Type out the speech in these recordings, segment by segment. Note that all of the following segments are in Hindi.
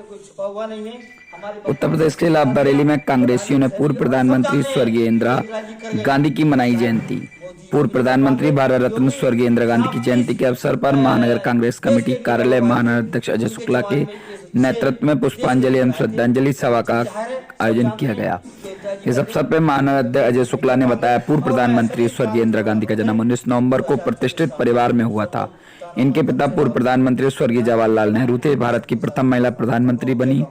कुछ छुपा हुआ नहीं है। उत्तर प्रदेश के इलाहाबाद बरेली में कांग्रेसियों ने पूर्व प्रधानमंत्री स्वर्गीय इंदिरा गांधी की मनाई जयंती। पूर्व प्रधानमंत्री भारत रत्न स्वर्गीय इंदिरा गांधी की जयंती के अवसर पर महानगर कांग्रेस कमेटी कार्यालय महानगर अध्यक्ष अजय शुक्ला के नेतृत्व में पुष्पांजलि एवं श्रद्धांजलि सभा का आयोजन किया गया। इस अवसर पर महानगर अध्यक्ष अजय शुक्ला ने बताया, पूर्व प्रधानमंत्री स्वर्गीय इंदिरा गांधी का जन्म 19 नवंबर को प्रतिष्ठित परिवार में हुआ था। इनके पिता पूर्व प्रधानमंत्री स्वर्गीय जवाहरलाल नेहरू थे। भारत की प्रथम महिला प्रधानमंत्री बनी।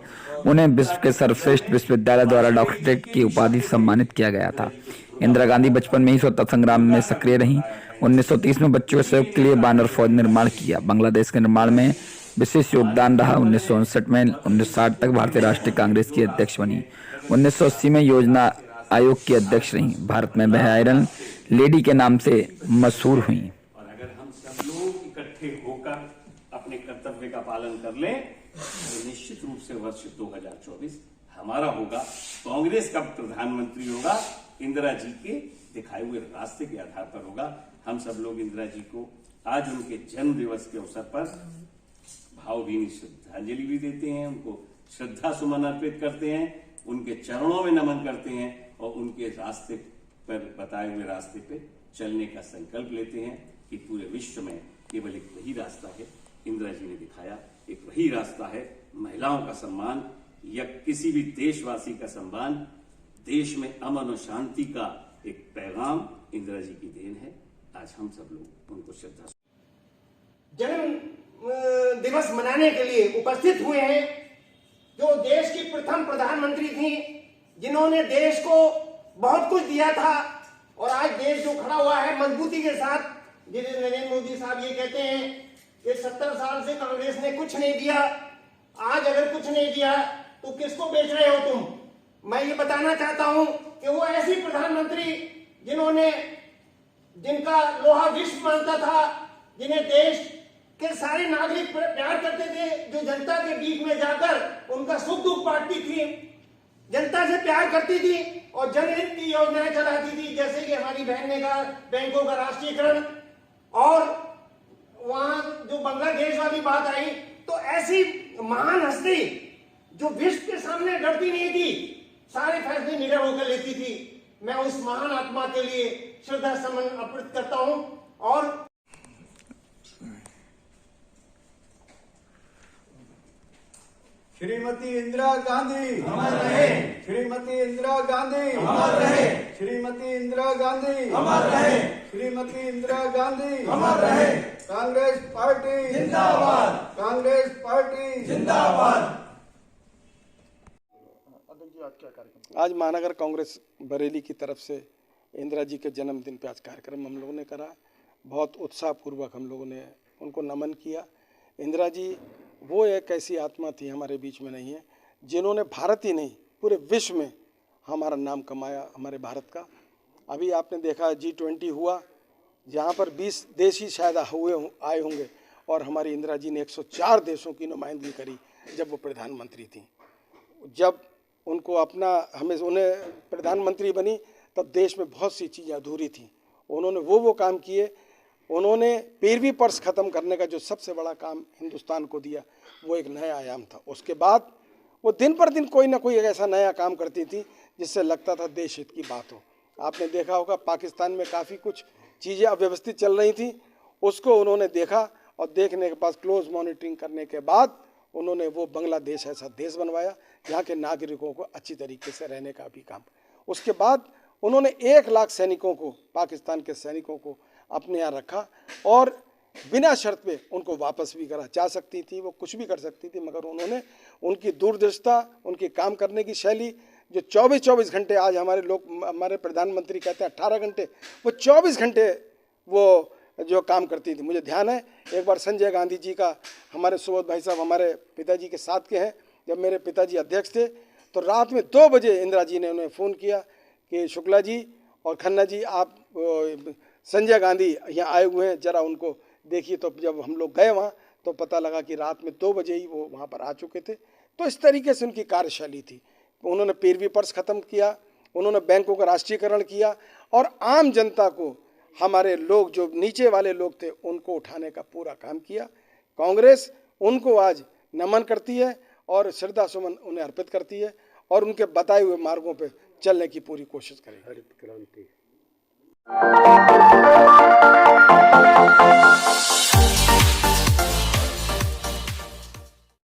उन्हें विश्व के सर्वश्रेष्ठ विश्वविद्यालय द्वारा डॉक्टरेट की उपाधि से सम्मानित किया गया था। इंदिरा गांधी बचपन में ही स्वतंत्रता संग्राम में सक्रिय रहीं। 1930 में बच्चों के सहयोग के लिए बानर फौज निर्माण किया। बांग्लादेश के निर्माण में विशेष योगदान रहा। 1959 में 1960 तक भारतीय राष्ट्रीय कांग्रेस की अध्यक्ष बनी। 1980 में योजना आयोग की अध्यक्ष रहीं। भारत में वह आयरन लेडी के नाम से मशहूर हुई। और अगर हम सब लोग इकट्ठे होकर अपने कर्तव्य का पालन कर लें तो निश्चित रूप से वर्ष 2024 हमारा होगा। कांग्रेस का प्रधानमंत्री होगा, इंदिरा जी के दिखाए हुए रास्ते के आधार पर होगा। हम सब लोग इंदिरा जी को आज उनके जन्म दिवस के अवसर पर भावभीनी श्रद्धांजलि भी देते हैं, उनको श्रद्धा सुमन अर्पित करते हैं, उनके चरणों में नमन करते हैं और उनके रास्ते पर बताए हुए रास्ते पे चलने का संकल्प लेते हैं कि पूरे विश्व में केवल एक वही रास्ता है, इंदिरा जी ने दिखाया, एक वही रास्ता है महिलाओं का सम्मान या किसी भी देशवासी का सम्मान। देश में अमन और शांति का एक पैगाम इंदिरा जी की देन है। आज हम सब लोग उनको श्रद्धा जन्म दिवस मनाने के लिए उपस्थित हुए हैं, जो देश की प्रथम प्रधानमंत्री थी, जिन्होंने देश को बहुत कुछ दिया था और आज देश जो खड़ा हुआ है मजबूती के साथ। जिसे नरेंद्र मोदी साहब ये कहते हैं कि 70 साल से कांग्रेस ने कुछ नहीं दिया, आज अगर कुछ नहीं दिया तो किसको बेच रहे हो तुम। मैं ये बताना चाहता हूं कि वो ऐसी प्रधानमंत्री जिनका लोहा विश्व मानता था, जिन्हें देश के सारे नागरिक प्यार करते थे, जो जनता के बीच में जाकर उनका सुख दुख बांटती थी, जनता से प्यार करती थी और जनहित की योजनाएं चलाती थी, जैसे कि हमारी बहन ने कहा बैंकों का राष्ट्रीयकरण। और वहां जो बांग्लादेश वाली बात आई, तो ऐसी महान हस्ती जो विश्व के सामने डरती नहीं थी, सारे फैसले निडर होकर लेती थी। मैं उस महान आत्मा के लिए श्रद्धा सुमन अर्पित करता हूं। और श्रीमती इंदिरा गांधी अमर रहे। श्रीमती इंदिरा गांधी अमर रहे। श्रीमती इंदिरा गांधी अमर रहे। श्रीमती इंदिरा गांधी अमर रहे। कांग्रेस पार्टी जिंदाबाद। कांग्रेस पार्टी जिंदाबाद। आज महानगर कांग्रेस बरेली की तरफ से इंदिरा जी के जन्मदिन पे आज कार्यक्रम हम लोगों ने करा। बहुत उत्साहपूर्वक हम लोगों ने उनको नमन किया। इंदिरा जी वो एक ऐसी आत्मा थी, हमारे बीच में नहीं है, जिन्होंने भारत ही नहीं पूरे विश्व में हमारा नाम कमाया, हमारे भारत का। अभी आपने देखा G20 हुआ, जहाँ पर 20 देश ही शायद आए होंगे और हमारी इंदिरा जी ने 104 देशों की नुमाइंदगी करी जब वो प्रधानमंत्री थी। जब उनको उन्हें प्रधानमंत्री बनी तब देश में बहुत सी चीज़ें अधूरी थी। उन्होंने वो काम किए। उन्होंने 13वीं पर्स ख़त्म करने का जो सबसे बड़ा काम हिंदुस्तान को दिया, वो एक नया आयाम था। उसके बाद वो दिन पर दिन कोई ना कोई एक ऐसा नया काम करती थी जिससे लगता था देश हित की बात हो। आपने देखा होगा पाकिस्तान में काफ़ी कुछ चीज़ें अव्यवस्थित चल रही थी, उसको उन्होंने देखा और देखने के बाद क्लोज मॉनिटरिंग करने के बाद उन्होंने वो बांग्लादेश ऐसा देश बनवाया जहाँ के नागरिकों को अच्छी तरीके से रहने का भी काम। उसके बाद उन्होंने 1 लाख सैनिकों को, पाकिस्तान के सैनिकों को अपने यहाँ रखा और बिना शर्त पे उनको वापस भी करा। जा सकती थी, वो कुछ भी कर सकती थी, मगर उन्होंने उनकी दूरदर्शिता, उनकी काम करने की शैली, जो 24-24 घंटे आज हमारे प्रधानमंत्री कहते हैं 18 घंटे, वो 24 घंटे वो जो काम करती थी। मुझे ध्यान है एक बार संजय गांधी जी का, हमारे सुबोध भाई साहब हमारे पिताजी के साथ के हैं, जब मेरे पिताजी अध्यक्ष थे, तो रात में 2 बजे इंदिरा जी ने उन्हें फ़ोन किया कि शुक्ला जी और खन्ना जी, आप संजय गांधी यहाँ आए हुए हैं, ज़रा उनको देखिए। तो जब हम लोग गए वहाँ तो पता लगा कि रात में 2 बजे ही वो वहाँ पर आ चुके थे। तो इस तरीके से उनकी कार्यशैली थी। उन्होंने 13वीं पर्स ख़त्म किया, उन्होंने बैंकों का राष्ट्रीयकरण किया और आम जनता को, हमारे लोग जो नीचे वाले लोग थे, उनको उठाने का पूरा काम किया। कांग्रेस उनको आज नमन करती है और श्रद्धा सुमन उन्हें अर्पित करती है और उनके बताए हुए मार्गों पर चलने की पूरी कोशिश करेगी।